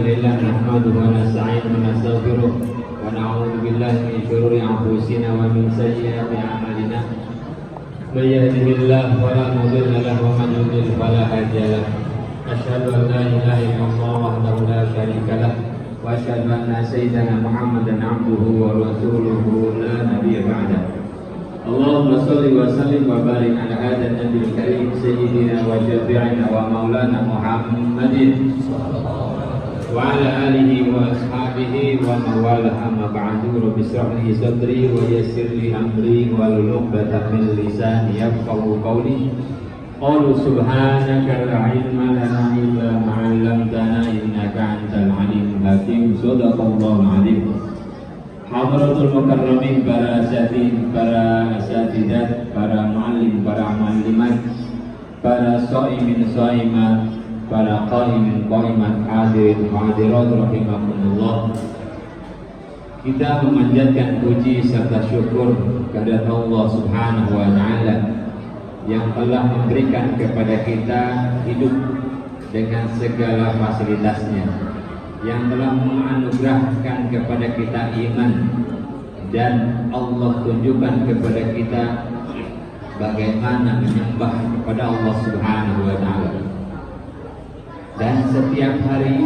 لله نحمده ونستعينه ونستغفره ونعوذ بالله من شرور أنفسنا ومن سيئات أعمالنا من يهده الله فلا مضل له ومن يضلل فلا هادي له أشهد أن لا إله إلا الله وحده لا شريك له وأشهد أن سيدنا محمدا عبده ورسوله لا نبي بعده اللهم صل وسلم وبارك على هذا النبي الكريم سيدنا وشفيعنا ومولانا محمد وعلى آله وأصحابه ومن والاه أما بعد رب اشرح لي صدري ويسر لي أمري واحلل عقدة من لساني يفقهوا قولي قالوا سبحانك لا علم لنا إلا ما علمتنا إنك أنت العليم الحكيم صدق الله العظيم. Hadratul Mukarramin, para asatidz, para asatidat, para muallim, para muallimat, para shaimin shaimat, para qaimin qaimat, hadirin hadirat rahimakumullah. Kita memanjatkan puji serta syukur kepada Allah Subhanahu wa taala yang telah memberikan kepada kita hidup dengan segala fasilitasnya, yang telah menganugerahkan kepada kita iman, dan Allah tunjukkan kepada kita bagaimana menyembah kepada Allah Subhanahu wa taala. Dan setiap hari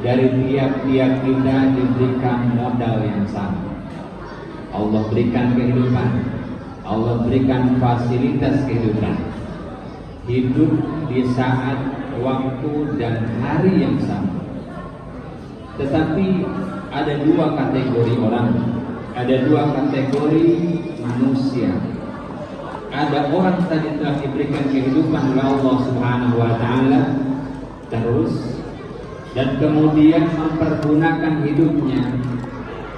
dari tiap-tiap kita diberikan modal yang sama. Allah berikan kehidupan, Allah berikan fasilitas kehidupan, hidup di saat, waktu, dan hari yang sama. Tetapi ada dua kategori orang, ada dua kategori manusia. Ada orang tadi telah diberikan kehidupan oleh Allah Subhanahu wa taala terus, dan kemudian mempergunakan hidupnya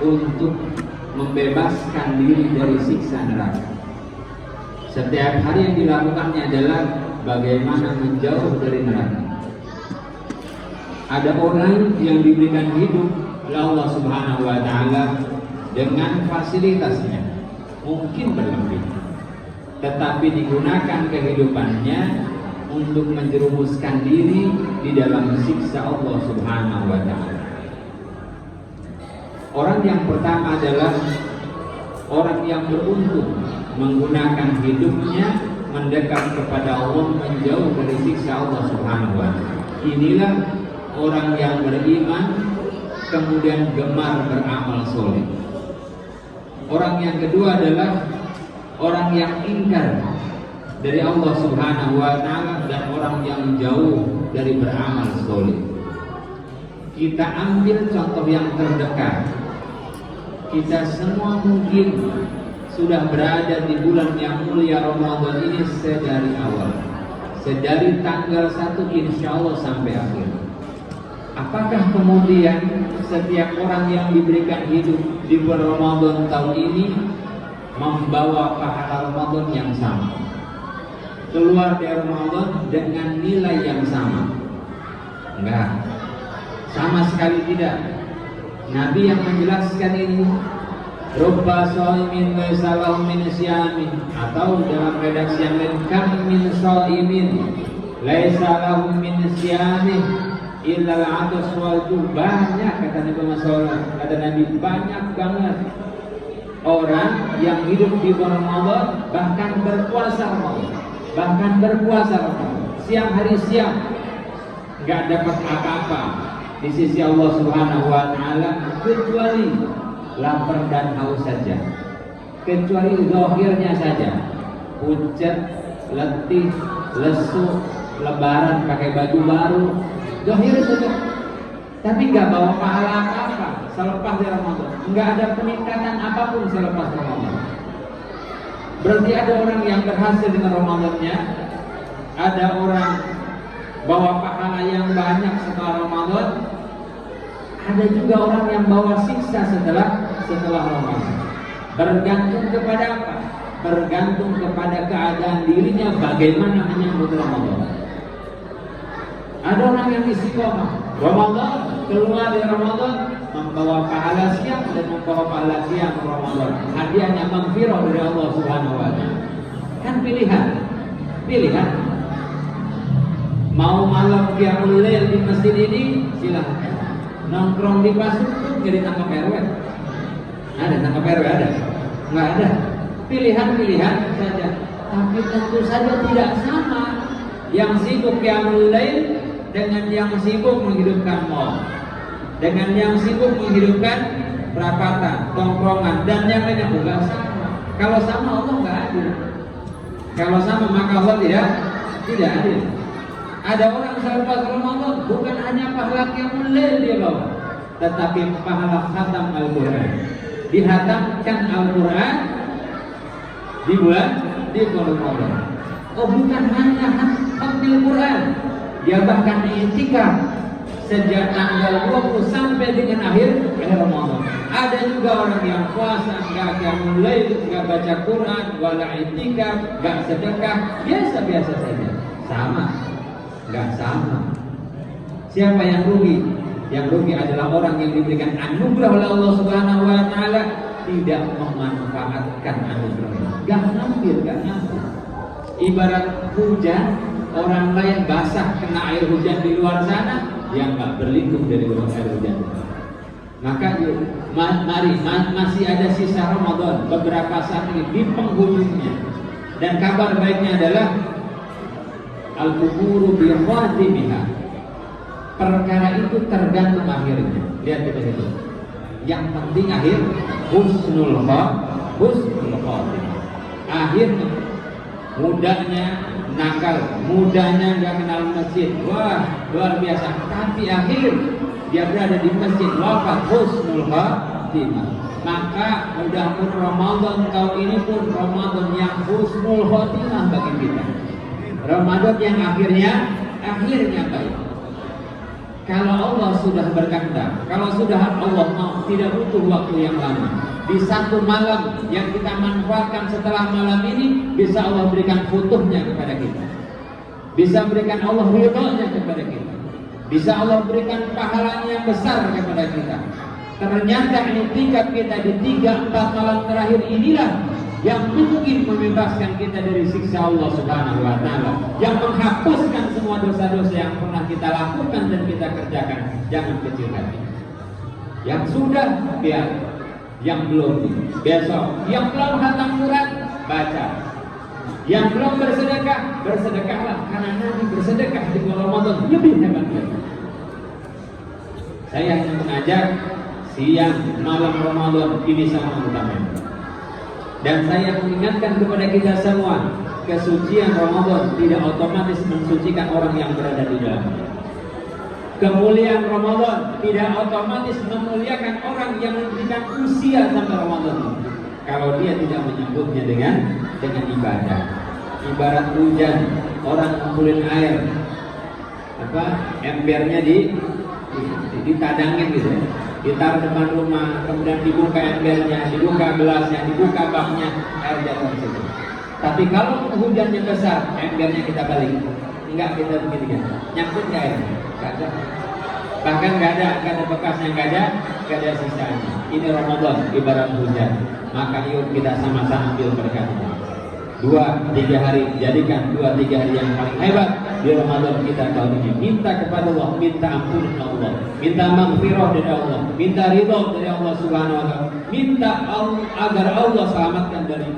untuk membebaskan diri dari siksa neraka. Setiap hari yang dilakukannya adalah bagaimana menjauh dari neraka. Ada orang yang diberikan hidup oleh Allah Subhanahu wa taala dengan fasilitasnya mungkin berlebih, tetapi digunakan kehidupannya untuk menjerumuskan diri di dalam siksa Allah Subhanahu wa taala. Orang yang pertama adalah orang yang beruntung menggunakan hidupnya mendekat kepada Allah, menjauh dari siksa Allah Subhanahu wa taala. Inilah orang yang beriman kemudian gemar beramal soleh. Orang yang kedua adalah orang yang ingkar dari Allah Subhanahu wa taala dan orang yang jauh dari beramal soleh. Kita ambil contoh yang terdekat. Kita semua mungkin sudah berada di bulan yang mulia Ramadan ini sedari awal, sedari tanggal 1 insya Allah sampai akhir. Apakah kemudian setiap orang yang diberikan hidup di bulan Ramadan tahun ini membawa pahala Ramadan yang sama, keluar dari Ramadan dengan nilai yang sama? Enggak, sama sekali tidak. Nabi yang menjelaskan ini, rubba shaimin laisa lahu min siyami, atau dalam redaksi yang lain, kam min shaimin laisa lahu min siyami illal atas wal. Banyak, kata Nabi Muhammad, kata Nabi, banyak banget orang yang hidup di bulan Ramadan, bahkan berpuasa Ramadan, siang hari siang, nggak dapat apa-apa di sisi Allah Subhanahu wa taala kecuali lapar dan haus saja, kecuali zahirnya saja, pucat, letih, lesu, lebaran pakai baju baru, zahir saja, tapi nggak bawa pahala apa-apa selepas dari Ramadan, nggak ada peningkatan apapun selepas Ramadan. Berarti ada orang yang berhasil dengan Ramadannya, ada orang bawa pahala yang banyak setelah Ramadan, ada juga orang yang bawa siksa setelah Ramadan. Bergantung kepada apa? Bergantung kepada keadaan dirinya bagaimana menyambut Ramadan. Ada orang yang istiqomah Ramadan, keluar dari Ramadan membawa pahala siang dan membawa pahala siang Ramadan. Hadiahnya maghfirah dari Allah Subhanahu wa taala. Kan pilihan. Mau malam qiyamul lail di masjid ini silahkan. Nongkrong di pasar pun jadi tangkap RW. Ada tangkap RW ada? Nggak ada. Pilihan-pilihan saja. Tapi tentu saja tidak sama. Yang sibuk qiyamul lail dengan yang sibuk menghidupkan mall, dengan yang sibuk menghidupkan perapatan, tongkrongan, dan yang lainnya juga sama. Kalau sama Allah nggak adil. Kalau sama maka Allah tidak adil. Ada orang selepas Ramadan bukan hanya pahala qiyamul lail dia bawa, tetapi pahala khatam Al-Quran. Dihatamkan Al-Quran di bulan Ramadan. Oh, bukan hanya khatamil Quran, dia bahkan i'tikaf sejak tanggal 20 sampai dengan akhir Ramadan. Ada juga orang yang puasa enggak qiyamul lail, enggak baca Quran, wala i'tikaf, enggak sedekah, biasa-biasa saja. Sama. Enggak sama. Siapa yang rugi? Yang rugi adalah orang yang diberikan anugerah oleh Allah Subhanahu wa taala tidak memanfaatkan anugerah. Enggak ngambil. Ibarat hujan, orang lain basah kena air hujan di luar sana, yang enggak berlindung dari air hujan. Maka yuk, mari masih ada sisa Ramadan beberapa saat ini di penghujungnya. Dan kabar baiknya adalah al-kuburu bi khatimiha. Perkara itu tergantung akhirnya. Lihat kita itu. Yang penting akhir husnul khatimah. Akhirnya mudanya nakal, mudanya nggak kenal masjid, wah luar biasa. Tapi akhir dia berada di masjid, wafat husnul khatimah. Maka mudah-mudahan Ramadan tahun ini pun Ramadan yang husnul khatimah bagi kita. Ramadan yang akhirnya baik. Kalau Allah sudah berkehendak, kalau sudah Allah mau, tidak butuh waktu yang lama. Di satu malam yang kita manfaatkan setelah malam ini, bisa Allah berikan futuhnya kepada kita. Bisa berikan Allah ridhonya kepada kita. Bisa Allah berikan pahalanya yang besar kepada kita. Ternyata i'tikaf kita di 3-4 malam terakhir inilah yang mungkin membebaskan kita dari siksa Allah Subhanahu wa taala, yang menghapuskan semua dosa-dosa yang pernah kita lakukan dan kita kerjakan. Jangan kecil hati. Yang sudah biar, yang belum besok, yang belum khatam Quran baca, yang belum bersedekah bersedekahlah, karena Nabi bersedekah di bulan Ramadan lebih hebat lagi. Saya hanya mengajak siang malam Ramadan ini sama utama. Dan saya mengingatkan kepada kita semua, kesucian Ramadan tidak otomatis mensucikan orang yang berada di dalamnya. Kemuliaan Ramadan tidak otomatis memuliakan orang yang memberikan usia sampai Ramadan. Kalau dia tidak menyebutnya dengan ibadah. Ibarat hujan, orang ngumpulin air, embernya ditadangin gitu ya. Ditaruh depan rumah, kemudian dibuka embernya, dibuka gelasnya, dibuka baknya, air jatuh di situ. Tapi kalau hujannya besar, embernya kita balik, enggak kita begini kan, nyangkut nggak air? Nggak ada. Bahkan nggak ada bekasnya, nggak ada sisanya. Ini Ramadan ibarat hujan, maka yuk kita sama-sama ambil berkatnya. 2-3 hari, jadikan 2-3 hari yang paling hebat di Ramadan kita tahun ini. Minta kepada Allah, minta ampun Allah, minta maghfirah dari Allah, minta ridho dari Allah Subhanahu wa taala, minta agar Allah selamatkan dari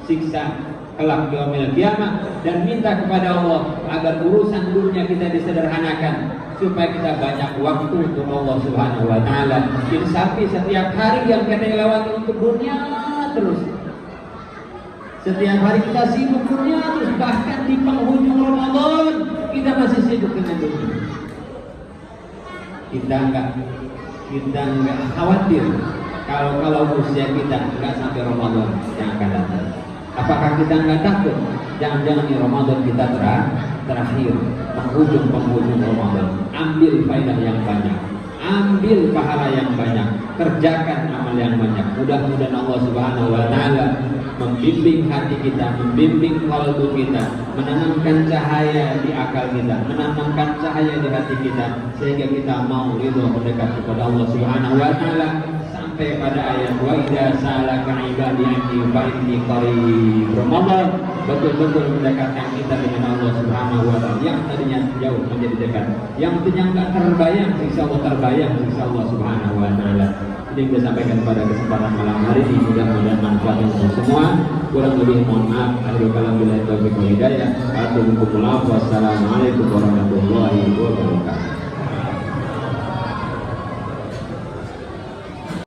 siksa kelak yaumil qiyamah, dan minta kepada Allah agar urusan dunia kita disederhanakan supaya kita banyak waktu untuk Allah Subhanahu wa taala. Insafi setiap hari yang kita lewati untuk dunia terus. Setiap hari kita sibuk dunia terus, bahkan di penghujung Ramadan kita masih sibuk dengan dunia. Kita enggak khawatir kalau usia kita enggak sampai Ramadan yang akan datang. Apakah kita enggak takut? Jangan-jangan di Ramadan kita terakhir, penghujung Ramadan. Ambil faedah yang banyak, ambil pahala yang banyak, kerjakan amal yang banyak. Mudah-mudahan Allah Subhanahu wa taala membimbing hati kita, membimbing qalbu kita, menanamkan cahaya di akal kita, menanamkan cahaya di hati kita, sehingga kita mau ridho mendekat kepada Allah Subhanahu wa taala sampai pada ayat wa idza salaka ibadi anni fa inni qarib. Ramadan betul-betul mendekatkan kita dengan Allah Subhanahu wa taala. yang tadinya jauh menjadi dekat, yang tadinya nggak terbayang siksa Allah terbayang siksa Allah Subhanahu wa taala. Ini yang kita sampaikan pada kesempatan malam hari ini, mudah-mudahan manfaat untuk semua. Kurang lebih mohon maaf. Akhirul kalam billahi taufiq wal hidayah. Wassalamualaikum warahmatullahi wabarakatuh.